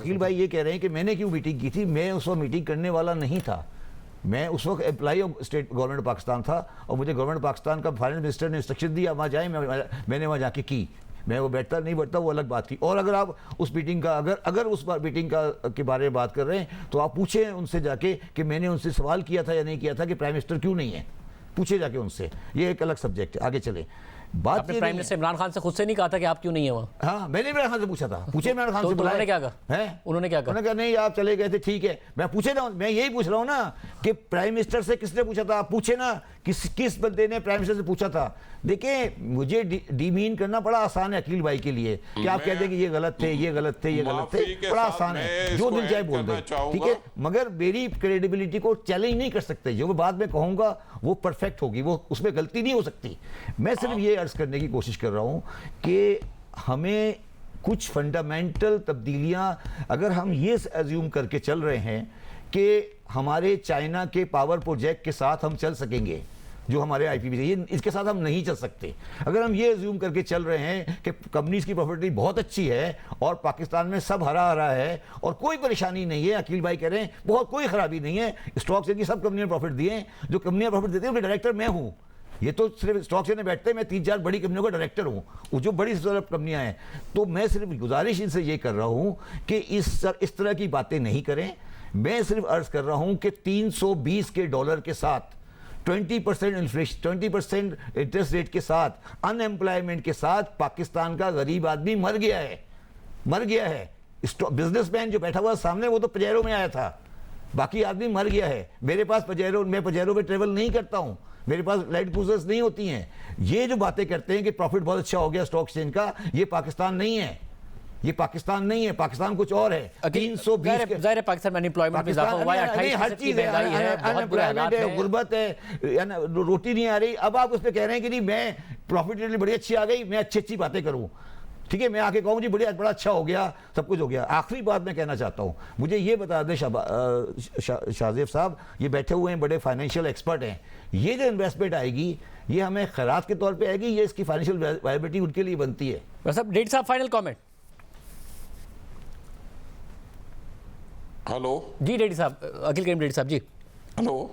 अकील भाई ये कह रहे हैं कि मैंने क्यों मीटिंग की थी, मैं उस वक्त मीटिंग करने वाला नहीं था। मैं उस वक्त employee of state government Pakistan था और मुझे गवर्नमेंट पाकिस्तान का फाइनेंस मिनिस्टर ने इंस्ट्रक्शन दिया वहाँ जाए, मैंने वहाँ जाके की। मैं वो बैठता नहीं बैठता वो अलग बात थी। और अगर आप उस मीटिंग का अगर उस मीटिंग का के बारे में बात कर रहे हैं तो आप पूछें उनसे जाके कि मैंने उनसे सवाल किया था या नहीं किया था कि प्राइम मिनिस्टर क्यों नहीं है, पूछे जाके उनसे। ये एक अलग सब्जेक्ट है, आगे चले। बात आपने प्राइम मिनिस्टर इमरान खान से खुद से नहीं कहा था कि आप क्यों नहीं है वहाँ? हाँ, मैंने इमरान खान से पूछा था, पूछे इमरान खान से। उन्होंने क्या कहा? उन्होंने क्या कहा? उन्होंने कहा नहीं आप चले गए थे, ठीक है। मैं पूछे ना, मैं यही पूछ रहा हूँ ना कि प्राइम मिनिस्टर से किसने पूछा था। आप पूछे ना किस बंदे ने प्राइम मिनिस्टर से पूछा था। देखिए मुझे डीमीन करना बड़ा आसान है अकील भाई के लिए कि आप कह दें कि ये गलत थे, ये गलत थे, ये गलत थे, बड़ा आसान है, जो दिल चाहे बोल दे, ठीक है। मगर मेरी क्रेडिबिलिटी को चैलेंज नहीं कर सकते। जो बात मैं कहूँगा वो परफेक्ट होगी, वो उसमें गलती नहीं हो सकती। मैं सिर्फ ये अर्ज करने की कोशिश कर रहा हूँ कि हमें कुछ फंडामेंटल तब्दीलियां, अगर हम ये एज्यूम करके चल रहे हैं कि हमारे चाइना के पावर प्रोजेक्ट के साथ हम चल सकेंगे, जो हमारे आईपीपी ये इसके साथ हम नहीं चल सकते। अगर हम ये एज्यूम करके चल रहे हैं कि कंपनीज की प्रॉफिटिबिलिटी बहुत अच्छी है और पाकिस्तान में सब हरा हरा है और कोई परेशानी नहीं है, अकील भाई कह रहे हैं बहुत कोई खराबी नहीं है, स्टॉक्स की सब कंपनियों ने प्रॉफिट दिए, जो कंपनियां प्रॉफिट देती हैं उनके डायरेक्टर मैं हूँ। ये तो सिर्फ स्टॉक से बैठते हैं, मैं 3-4 बड़ी कंपनियों का डायरेक्टर हूँ, वो जो बड़ी कंपनियां हैं। तो मैं सिर्फ गुजारिश इनसे ये कर रहा हूँ कि इस तरह की बातें नहीं करें। मैं सिर्फ अर्ज कर रहा हूँ कि 320 के डॉलर के साथ 20% इन्फ्लेशन, 20% इंटरेस्ट रेट के साथ, अनएम्प्लॉयमेंट के साथ पाकिस्तान का गरीब आदमी मर गया है, मर गया है। बिजनेसमैन जो बैठा हुआ सामने वो तो पजेरो में आया था, बाकी आदमी मर गया है। मेरे पास पजेरो, मैं पजेरो में ट्रेवल नहीं करता हूँ, मेरे पास लाइट क्रूजर्स नहीं होती हैं। ये जो बातें करते हैं कि प्रॉफिट बहुत अच्छा हो गया स्टॉक एक्सचेंज का, ये पाकिस्तान नहीं है, ये पाकिस्तान नहीं है, पाकिस्तान कुछ और है। 320 ज़ाहिर है पाकिस्तान में अनएम्प्लॉयमेंट में इजाफा हुआ है, 28% की महंगाई है, बहुत बुरे हालात हैं, गुर्बत है, रोटी नहीं आ रही। अब आप उस पर कह रहे हैं कि नहीं मैं प्रॉफिटेबिलिटी बड़ी अच्छी आ गई, मैं अच्छी अच्छी बातें करूँ, ठीक है। मैं आके कहूँ जी बड़ा अच्छा हो गया, सब कुछ हो गया। आखिरी बात मैं कहना चाहता हूँ, मुझे ये बता दें शाहजेब साहब, ये बैठे हुए हैं बड़े फाइनेंशियल एक्सपर्ट हैं, ये जो इन्वेस्टमेंट आएगी ये हमें खैरात के तौर पे आएगी, ये इसकी फाइनेंशियल वायबिलिटी उनके लिए बनती है। सब डेढ़ साहब फाइनल कमेंट। हेलो जी डेढ़ साहब, अखिल करीम डेढ़ साहब जी। हेलो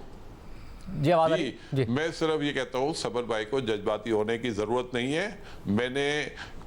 जी आवाज आ जी, रही जी। मैं सिर्फ ये कहता हूँ सबर भाई को जज्बाती होने की ज़रूरत नहीं है। मैंने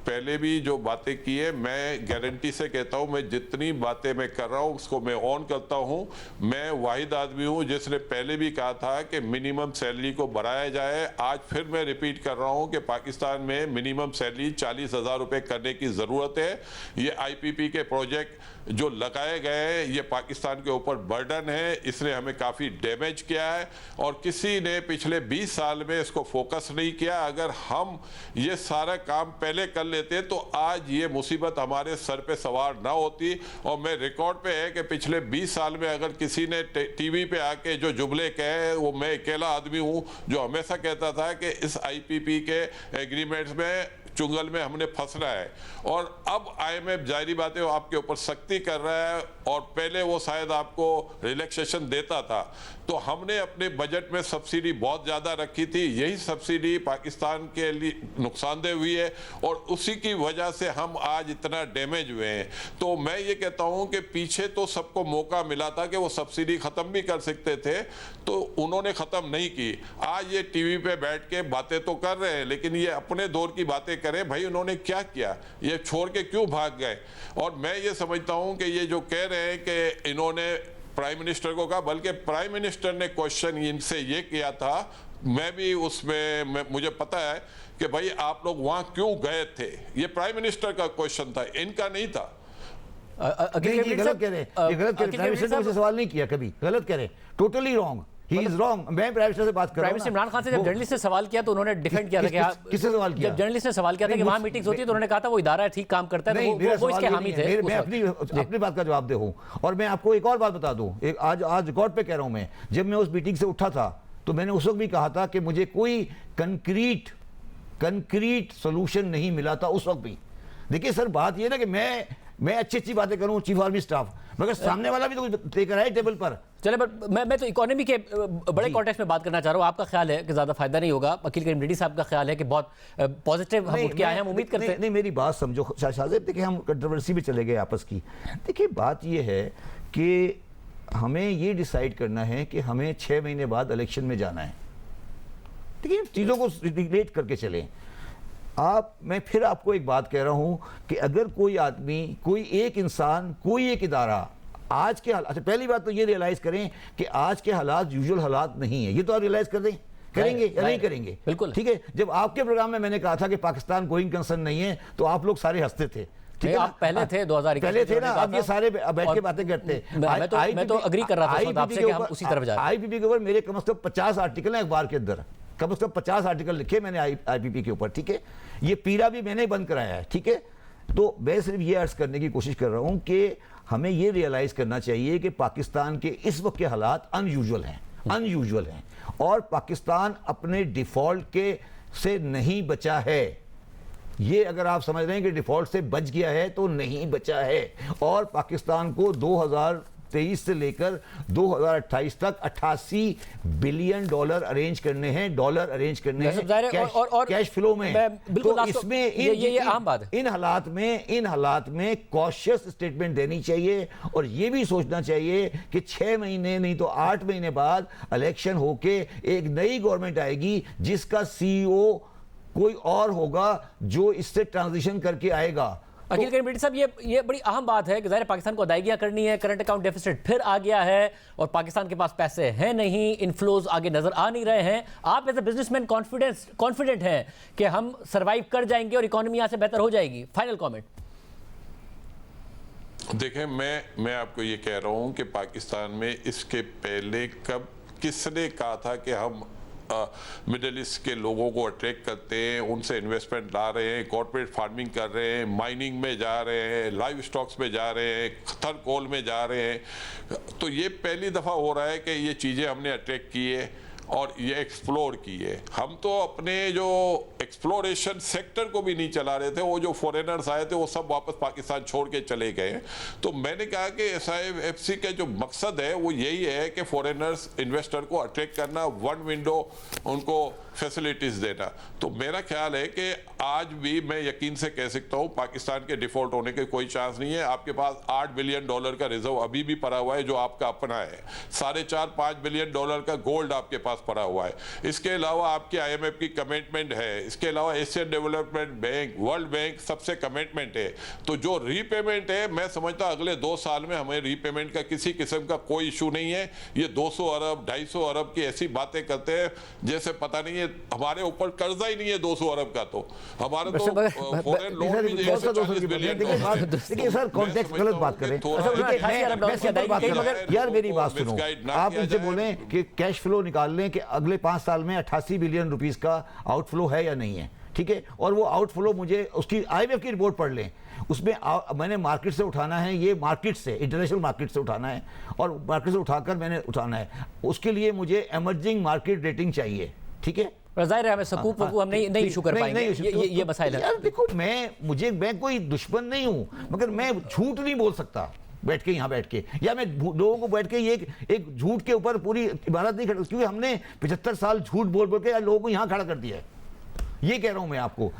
पहले भी जो बातें की है, मैं गारंटी से कहता हूँ मैं जितनी बातें मैं कर रहा हूँ उसको मैं ऑन करता हूँ। मैं वाहिद आदमी हूँ जिसने पहले भी कहा था कि मिनिमम सैलरी को बढ़ाया जाए। आज फिर मैं रिपीट कर रहा हूँ कि पाकिस्तान में मिनिमम सैलरी 40,000 रुपये करने की ज़रूरत है। ये आईपीपी के प्रोजेक्ट जो लगाए गए हैं ये पाकिस्तान के ऊपर बर्डन है, इसने हमें काफ़ी डैमेज किया है और किसी ने पिछले 20 साल में इसको फोकस नहीं किया। अगर हम ये सारा काम पहले कर लेते तो आज ये मुसीबत हमारे सर पे सवार ना होती। और मैं रिकॉर्ड पे है कि पिछले 20 साल में अगर किसी ने टीवी पे आके जो जुमले कहे, वो मैं अकेला आदमी हूँ जो हमेशा कहता था कि इस आईपीपी के एग्रीमेंट्स में चुंगल में हमने फंसना है। और अब आईएमएफ जाहिर बात है वो आपके ऊपर सख्ती कर रहा है और पहले वो शायद आपको रिलैक्सेशन देता था। तो हमने अपने बजट में सब्सिडी बहुत ज़्यादा रखी थी, यही सब्सिडी पाकिस्तान के लिए नुकसानदेह हुई है और उसी की वजह से हम आज इतना डैमेज हुए हैं। तो मैं ये कहता हूँ कि पीछे तो सबको मौका मिला था कि वो सब्सिडी ख़त्म भी कर सकते थे, तो उन्होंने ख़त्म नहीं की। आज ये टीवी पे बैठ के बातें तो कर रहे हैं लेकिन ये अपने दौर की बातें करें, भाई उन्होंने क्या किया, ये छोड़ के क्यों भाग गए। और मैं ये समझता हूँ कि ये जो कह रहे हैं कि इन्होंने प्राइम मिनिस्टर को कहा, बल्कि प्राइम मिनिस्टर ने क्वेश्चन इनसे ये किया था, मैं भी उसमें मुझे पता है कि भाई आप लोग वहाँ क्यों गए थे, ये प्राइम मिनिस्टर का क्वेश्चन था, इनका नहीं था। ये गलत कह रहे हैं, ये गलत कह रहे हैं। प्राइम मिनिस्टर ने सवाल नहीं किया कभी, गलत कह रहे हैं, totally wrong, he is wrong. मैं प्राइम मिनिस्टर से बात कर रहा हूं। प्राइम मिनिस्टर इमरान खान से जब जर्नलिस्ट ने सवाल किया तो उन्होंने डिफेंड किया था कि किससे सवाल किया? जब जर्नलिस्ट ने सवाल किया था कि वहां मीटिंग्स होती है तो उन्होंने कहा था वो इदारा है, ठीक काम करता है, तो वो इसके हामी थे। मैं अपनी बात का जवाब दे हूं। और मैं आपको एक और बात बता दूं, एक आज रिकॉर्ड पे कह रहा हूं, मैं जब मैं उस मीटिंग से उठा था तो मैंने उस वक्त भी कहा था कि मुझे कोई कंक्रीट सोल्यूशन नहीं मिला था उस वक्त भी। देखिए सर, बात ये ना कि मैं मैं अच्छी बातें करूं चीफ आर्मी स्टाफ, मगर सामने वाला भी तो कुछ लेकर आए टेबल पर। चले, बट मैं तो इकोनॉमी के बड़े कॉन्टेक्स्ट में बात करना चाह रहा हूँ। आपका ख्याल है कि ज़्यादा फायदा नहीं होगा, वकील करीम रेड्डी साहब का ख्याल है कि बहुत पॉजिटिव हम उठ के आए हैं, हम उम्मीद करते हैं। नहीं, मेरी बात समझो शाहजेब, देखिए हम कंट्रोवर्सी में चले गए आपस की। देखिए बात ये है कि हमें ये डिसाइड करना है कि हमें 6 महीने बाद इलेक्शन में जाना है, ठीक है, चीज़ों को रिलेट करके चलें। मैं फिर आपको एक बात कह रहा हूं कि अगर कोई आदमी, कोई एक इंसान, कोई एक इदारा आज के हालात, अच्छा पहली बात तो ये रियलाइज करें कि आज के हालात यूजुअल हालात नहीं है, ये तो आप रियलाइज कर दें, करेंगे या नहीं करेंगे? बिल्कुल, ठीक है। जब आपके प्रोग्राम में मैंने कहा था कि पाकिस्तान गोइंग कंसर्न नहीं है, तो आप लोग सारे हंसते थे, ठीक है। आप पहले थे 2021 पहले थे ना, अब ये सारे बैठ के बातें करते हैं। मैं तो अग्री कर रहा था आपसे कि हम उसी तरफ जा रहे हैं। आईपीपी के ऊपर मेरे कम से कम 50 आर्टिकल हैं अखबार के अंदर, कम से कम 50 आर्टिकल लिखे मैंने आईपीपी के ऊपर, ठीक है। ये पीरा भी मैंने बंद कराया है, ठीक है। तो मैं सिर्फ ये अर्ज करने की कोशिश कर रहा हूं कि हमें ये रियलाइज करना चाहिए कि पाकिस्तान के इस वक्त के हालात अनयूजुअल हैं, और पाकिस्तान अपने डिफॉल्ट के से नहीं बचा है। ये अगर आप समझ रहे हैं कि डिफॉल्ट से बच गया है, तो नहीं बचा है। और पाकिस्तान को 2023 से लेकर 2028 तक 88 बिलियन डॉलर अरेंज करने हैं, कैश फ्लो में। तो इसमें ये आम बात है। इन हालात में कॉशियस स्टेटमेंट देनी चाहिए, और ये भी सोचना चाहिए कि 6 महीने नहीं तो 8 महीने बाद इलेक्शन होके एक नई गवर्नमेंट आएगी, जिसका CEO कोई और होगा, जो इससे ट्रांजिशन करके आएगा। वकील करीम रेड्डी साहब, ये बड़ी अहम बात है कि ज़ाहिर पाकिस्तान को अदायगियां करनी है, करंट अकाउंट डेफिसिट फिर आ गया है, और पाकिस्तान के पास पैसे हैं नहीं, इनफ्लोज आगे नजर आ नहीं रहे हैं। आप एज ए बिजनेसमैन कॉन्फिडेंट हैं कि हम सर्वाइव कर जाएंगे और इकोनॉमी यहाँ से बेहतर हो जाएगी? Final comment. देखें, मैं आपको ये कह रहा हूँ कि पाकिस्तान में इसके पहले कब किसने कहा था कि हम मिडिल ईस्ट के लोगों को अट्रैक्ट करते हैं, उनसे इन्वेस्टमेंट ला रहे हैं, कॉर्पोरेट फार्मिंग कर रहे हैं, माइनिंग में जा रहे हैं, लाइव स्टॉक्स में जा रहे हैं, थर्ड कोल में जा रहे हैं। तो ये पहली दफ़ा हो रहा है कि ये चीज़ें हमने अट्रैक्ट की है और ये एक्सप्लोर किए। हम तो अपने जो एक्सप्लोरेशन सेक्टर को भी नहीं चला रहे थे, वो जो फॉरेनर्स आए थे वो सब वापस पाकिस्तान छोड़ के चले गए। तो मैंने कहा कि SIFC का जो मकसद है वो यही है कि फॉरेनर्स इन्वेस्टर को अट्रैक्ट करना, वन विंडो उनको फैसिलिटीज़ देना। तो मेरा ख्याल है कि आज भी मैं यकीन से कह सकता हूँ पाकिस्तान के डिफ़ॉल्ट होने के कोई चांस नहीं है। आपके पास $8 बिलियन का रिजर्व अभी भी पड़ा हुआ है जो आपका अपना है, 4.5-5 बिलियन का गोल्ड आपके पास पड़ा हुआ है। इसके अलावा आपके IMF की कमिटमेंट है, इसके अलावा Asian development bank, world bank सबसे कमिटमेंट है। तो जो रीपेमेंट है, मैं समझता अगले 2 साल में हमें रीपेमेंट का किसी किस्म का कोई इशू नहीं है। ये 200 अरब 250 अरब की ऐसी बातें करते हैं जैसे पता नहीं है हमारे ऊपर कर्जा ही नहीं है 200 अरब का। तो हमारा तो फॉरेन लोन भी 140 बिलियन। देखिए सर, कॉन्टेक्स्ट गलत बात करें यार, मेरी बात सुनो। आप मुझसे बोलें कि कैश फ्लो निकाल लें कि अगले 5 साल में 88 बिलियन रुपीस का आउटफ्लो है या नहीं है, ठीक है। और वो आउटफ्लो मुझे उसकी IMF की रिपोर्ट पढ़ लें, उसमें मैंने मार्केट से उठाना है, ये मार्केट से, इंटरनेशनल मार्केट से उठाना है, और मार्केट से उठाकर मैंने उठाना है। उसके लिए मुझे एमर्जिंग मार्केट रेटिंग चाहिए, ठीक है। ज़ाहिर है हमें सकूक हम नहीं इशू कर पाएंगे, ये मसाइल है। यार देखो, मैं कोई दुश्मन नहीं हूं, मगर मैं झूठ नहीं बोल सकता बैठ के यहाँ बैठ के, या मैं लोगों को बैठ के ये एक झूठ के ऊपर पूरी इबारत नहीं खड़ा, क्योंकि हमने 75 साल झूठ बोल बोल के लोगों को यहाँ खड़ा कर दिया है। ये कह रहा हूं मैं आपको।